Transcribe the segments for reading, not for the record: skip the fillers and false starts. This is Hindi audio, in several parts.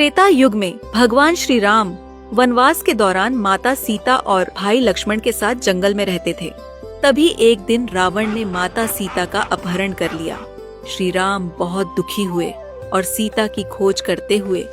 त्रेता युग में भगवान श्री राम वनवास के दौरान माता सीता और भाई लक्ष्मण के साथ जंगल में रहते थे। तभी एक दिन रावण ने माता सीता का अपहरण कर लिया। श्री राम बहुत दुखी हुए और सीता की खोज करते हुए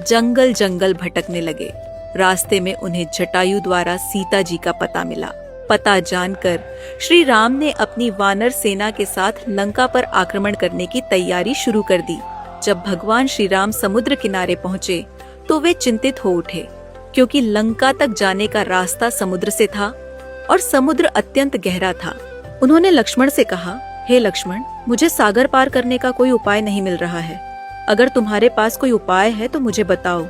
जंगल जंगल भटकने लगे। रास्ते में उन्हें जटायु द्वारा सीता जी का पता मिला। पता जानकर श्री राम ने अपनी वानर सेना के साथ लंका पर आक्रमण करने की तैयारी शुरू कर दी। जब भगवान श्री राम समुद्र किनारे पहुँचे तो वे चिंतित हो उठे, क्योंकि लंका तक जाने का रास्ता समुद्र से था और समुद्र अत्यंत गहरा था। उन्होंने लक्ष्मण से कहा, हे लक्ष्मण, मुझे सागर पार करने का कोई उपाय नहीं मिल रहा है। अगर तुम्हारे पास कोई उपाय है तो मुझे बताओ।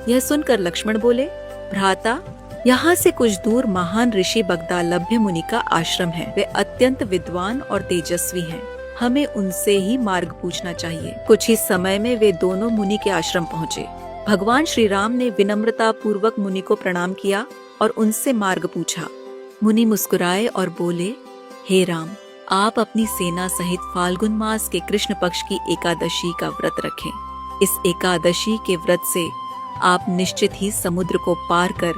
यह सुनकर लक्ष्मण बोले, भ्राता, यहाँ से कुछ दूर महान ऋषि बगदालभ्य मुनि का आश्रम है। वे अत्यंत विद्वान और तेजस्वी हैं। हमें उनसे ही मार्ग पूछना चाहिए। कुछ ही समय में वे दोनों मुनि के आश्रम पहुँचे। भगवान श्री राम ने विनम्रता पूर्वक मुनि को प्रणाम किया और उनसे मार्ग पूछा। मुनि मुस्कुराए और बोले, हे राम, आप अपनी सेना सहित फाल्गुन मास के कृष्ण पक्ष की एकादशी का व्रत रखें। इस एकादशी के व्रत से आप निश्चित ही समुद्र को पार कर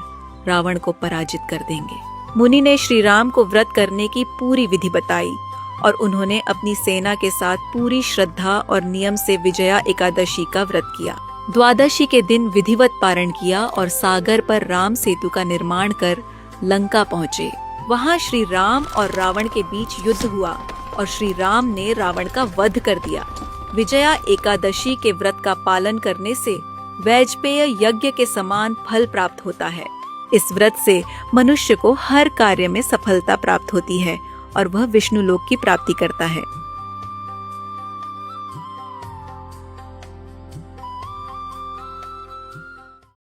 रावण को पराजित कर देंगे। मुनि ने श्री राम को व्रत करने की पूरी विधि बताई और उन्होंने अपनी सेना के साथ पूरी श्रद्धा और नियम से विजया एकादशी का व्रत किया। द्वादशी के दिन विधिवत पारण किया और सागर पर राम सेतु का निर्माण कर लंका पहुँचे। वहाँ श्री राम और रावण के बीच युद्ध हुआ और श्री राम ने रावण का वध कर दिया। विजया एकादशी के व्रत का पालन करने से वैजपेय यज्ञ के समान फल प्राप्त होता है। इस व्रत से मनुष्य को हर कार्य में सफलता प्राप्त होती है और वह विष्णु लोक की प्राप्ति करता है।